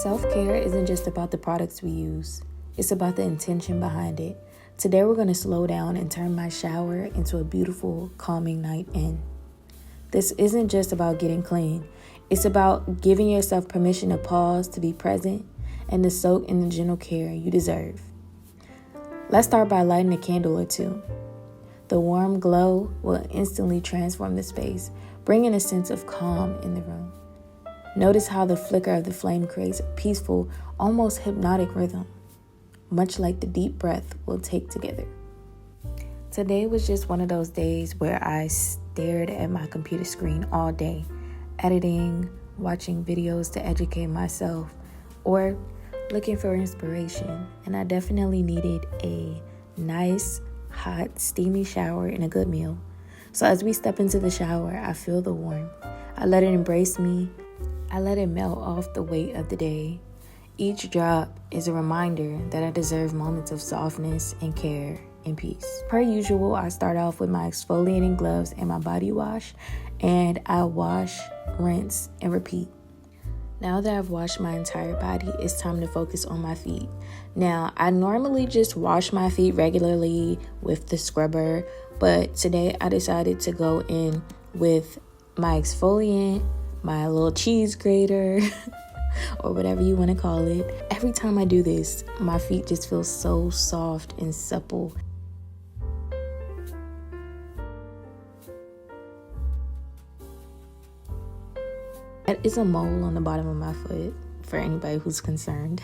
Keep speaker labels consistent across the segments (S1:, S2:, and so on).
S1: Self-care isn't just about the products we use. It's about the intention behind it. Today we're going to slow down and turn my shower into a beautiful, calming night in. This isn't just about getting clean. It's about giving yourself permission to pause, to be present, and to soak in the gentle care you deserve. Let's start by lighting a candle or two. The warm glow will instantly transform the space, bringing a sense of calm in the room. Notice how the flicker of the flame creates a peaceful, almost hypnotic rhythm, much like the deep breath we'll take together. Today was just one of those days where I stared at my computer screen all day, editing, watching videos to educate myself, or looking for inspiration. And I definitely needed a nice, hot, steamy shower and a good meal. So as we step into the shower, I feel the warmth. I let it embrace me. I let it melt off the weight of the day. Each drop is a reminder that I deserve moments of softness and care and peace. Per usual, I start off with my exfoliating gloves and my body wash, and I wash, rinse, and repeat. Now that I've washed my entire body, it's time to focus on my feet. Now, I normally just wash my feet regularly with the scrubber, but today I decided to go in with my exfoliant, my little cheese grater, or whatever you want to call it. Every time I do this, my feet just feel so soft and supple. That is a mole on the bottom of my foot, for anybody who's concerned.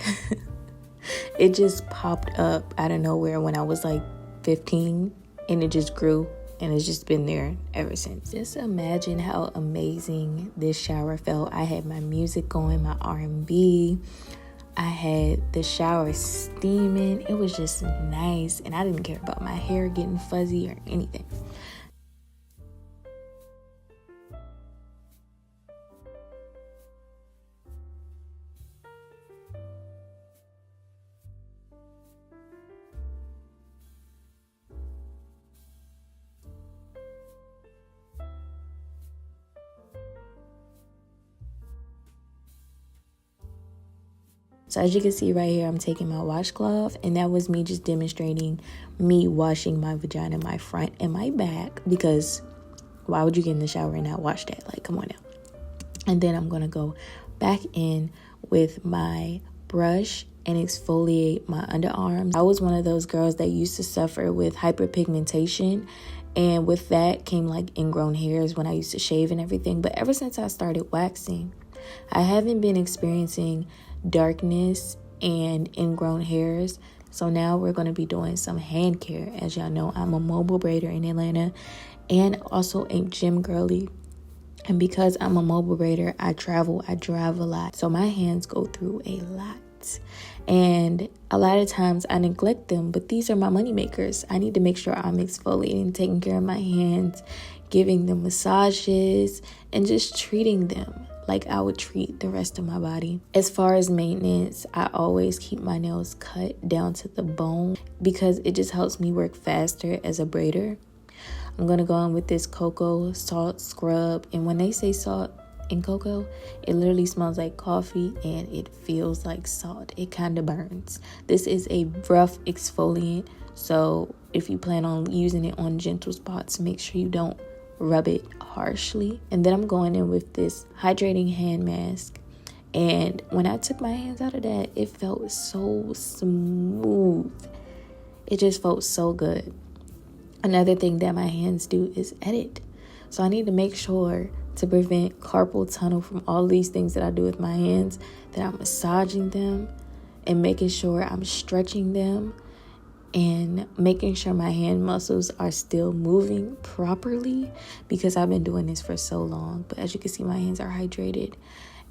S1: It just popped up out of nowhere when I was like 15, and it just grew. And it's just been there ever since. Just imagine how amazing this shower felt. I had my music going, my R&B. I had the shower steaming. It was just nice. And I didn't care about my hair getting fuzzy or anything. So as you can see right here, I'm taking my washcloth, and that was me just demonstrating me washing my vagina, my front and my back, because why would you get in the shower and not wash that? Like, come on now. And then I'm going to go back in with my brush and exfoliate my underarms. I was one of those girls that used to suffer with hyperpigmentation, and with that came like ingrown hairs when I used to shave and everything. But ever since I started waxing, I haven't been experiencing darkness and ingrown hairs. So now we're going to be doing some hand care. As y'all know, I'm a mobile braider in Atlanta and also a gym girly. And because I'm a mobile braider, I travel, I drive a lot. So my hands go through a lot. And a lot of times I neglect them, but these are my money makers. I need to make sure I'm exfoliating, taking care of my hands, giving them massages, and just treating them like I would treat the rest of my body. As far as maintenance, I always keep my nails cut down to the bone because it just helps me work faster as a braider. I'm going to go in with this cocoa salt scrub. And when they say salt in cocoa, it literally smells like coffee and it feels like salt. It kind of burns. This is a rough exfoliant, so if you plan on using it on gentle spots, make sure you don't rub it harshly. And then I'm going in with this hydrating hand mask, and when I took my hands out of that, it felt so smooth. It just felt so good. Another thing that my hands do is edit, so I need to make sure to prevent carpal tunnel from all these things that I do with my hands, that I'm massaging them and making sure I'm stretching them and making sure my hand muscles are still moving properly, because I've been doing this for so long. But as you can see, my hands are hydrated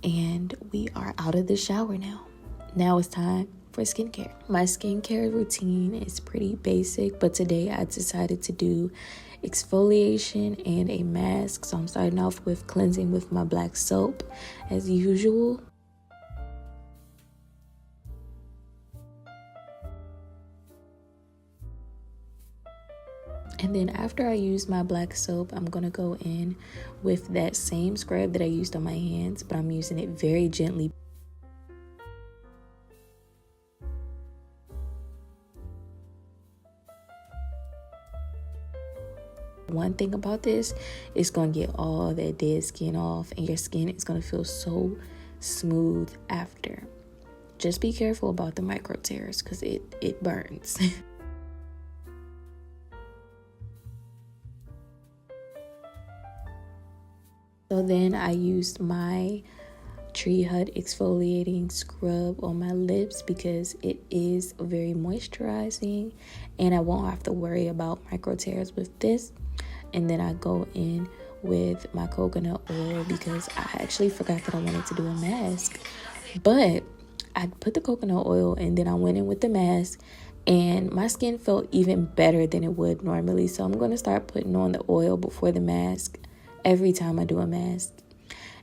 S1: and we are out of the shower now. Now it's time for skincare. My skincare routine is pretty basic, but today I decided to do exfoliation and a mask. So I'm starting off with cleansing with my black soap as usual. And then after I use my black soap, I'm going to go in with that same scrub that I used on my hands, but I'm using it very gently. One thing about this, it's going to get all that dead skin off, and your skin is going to feel so smooth after. Just be careful about the micro tears because it burns. So then I used my Tree Hut exfoliating scrub on my lips because it is very moisturizing and I won't have to worry about micro tears with this. And then I go in with my coconut oil because I actually forgot that I wanted to do a mask. But I put the coconut oil and then I went in with the mask and my skin felt even better than it would normally. So I'm going to start putting on the oil before the mask every time I do a mask.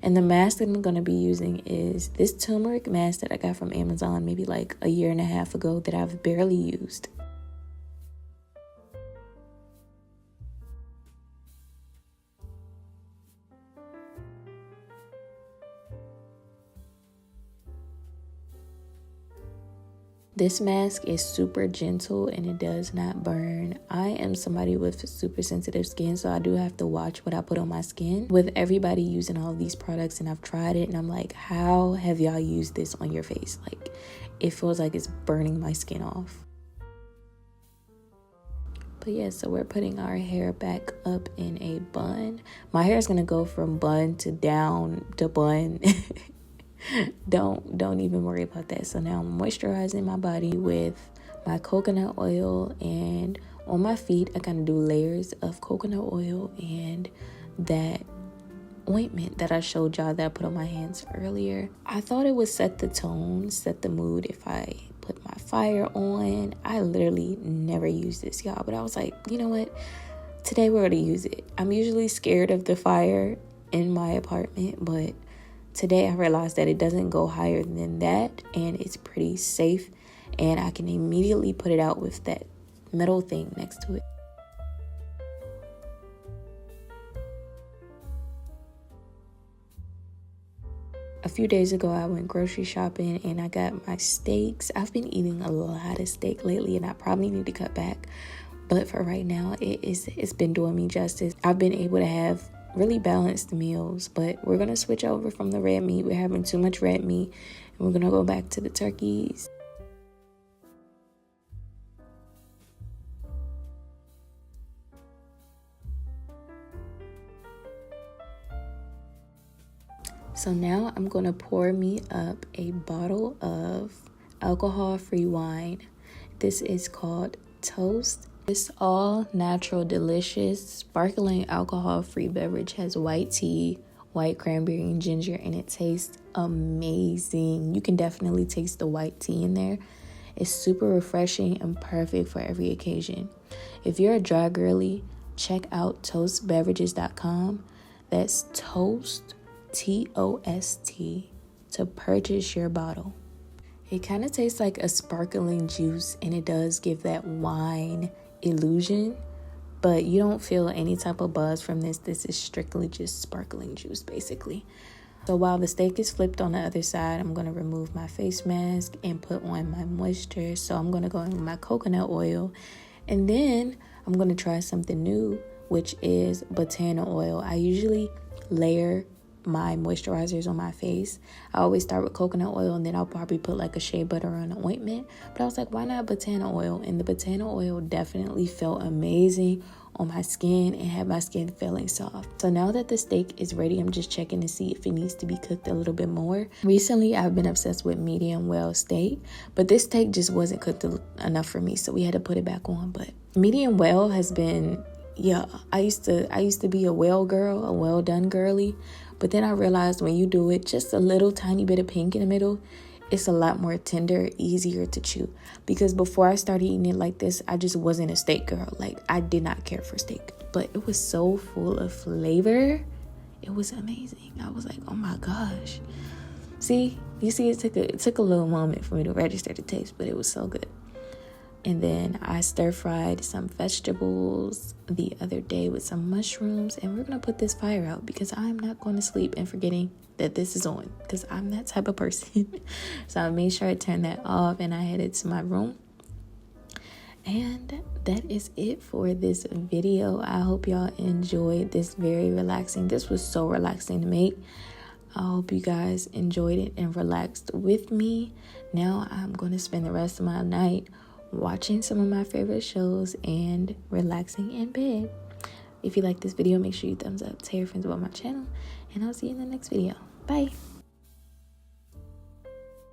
S1: And the mask that I'm going to be using is this turmeric mask that I got from Amazon maybe like a year and a half ago that I've barely used. This mask is super gentle and it does not burn. I am somebody with super sensitive skin, so I do have to watch what I put on my skin. With everybody using all of these products and I've tried it and I'm like, how have y'all used this on your face? Like, it feels like it's burning my skin off. But yeah, so we're putting our hair back up in a bun. My hair is going to go from bun to down to bun. Don't even worry about that. So now I'm moisturizing my body with my coconut oil, and on my feet I kind of do layers of coconut oil and that ointment that I showed y'all that I put on my hands earlier. I thought it would set the tone, set the mood if I put my fire on. I literally never use this, y'all, but I was like, you know what, today we're gonna use it. I'm usually scared of the fire in my apartment, but today I realized that it doesn't go higher than that and it's pretty safe, and I can immediately put it out with that metal thing next to it. A few days ago I went grocery shopping and I got my steaks. I've been eating a lot of steak lately and I probably need to cut back, but for right now it's been doing me justice. I've been able to have really balanced meals, but we're gonna switch over from the red meat. We're having too much red meat and we're gonna go back to the turkeys. So now I'm gonna pour me up a bottle of alcohol-free wine. This is called Toast. This all natural, delicious, sparkling alcohol-free beverage has white tea, white cranberry, and ginger, and it tastes amazing. You can definitely taste the white tea in there. It's super refreshing and perfect for every occasion. If you're a dry girly, check out toastbeverages.com. That's Toast, Tost, to purchase your bottle. It kind of tastes like a sparkling juice, and it does give that wine illusion, but you don't feel any type of buzz from this. This is strictly just sparkling juice basically. So while the steak is flipped on the other side, I'm going to remove my face mask and put on my moisture. So I'm going to go in with my coconut oil, and then I'm going to try something new, which is botana oil. I usually layer my moisturizers on my face. I always start with coconut oil and then I'll probably put like a shea butter or an ointment, but I was like, why not botana oil? And the botana oil definitely felt amazing on my skin and had my skin feeling soft. So now that the steak is ready, I'm just checking to see if it needs to be cooked a little bit more. Recently I've been obsessed with medium well steak, but this steak just wasn't cooked enough for me, so we had to put it back on. But medium well has been, yeah, I used to be a well girl, a well done girly. But then I realized when you do it just a little tiny bit of pink in the middle, it's a lot more tender, easier to chew. Because before I started eating it like this, I just wasn't a steak girl. Like, I did not care for steak. But it was so full of flavor. It was amazing. I was like, oh my gosh. See, you see, it took a little moment for me to register the taste, but it was so good. And then I stir-fried some vegetables the other day with some mushrooms. And we're going to put this fire out because I'm not going to sleep and forgetting that this is on. Because I'm that type of person. So I made sure I turned that off and I headed to my room. And that is it for this video. I hope y'all enjoyed this. Very relaxing. This was so relaxing to make. I hope you guys enjoyed it and relaxed with me. Now I'm going to spend the rest of my night watching some of my favorite shows and relaxing in bed. If you like this video, make sure you thumbs up, tell your friends about my channel, and I'll see you in the next video. Bye.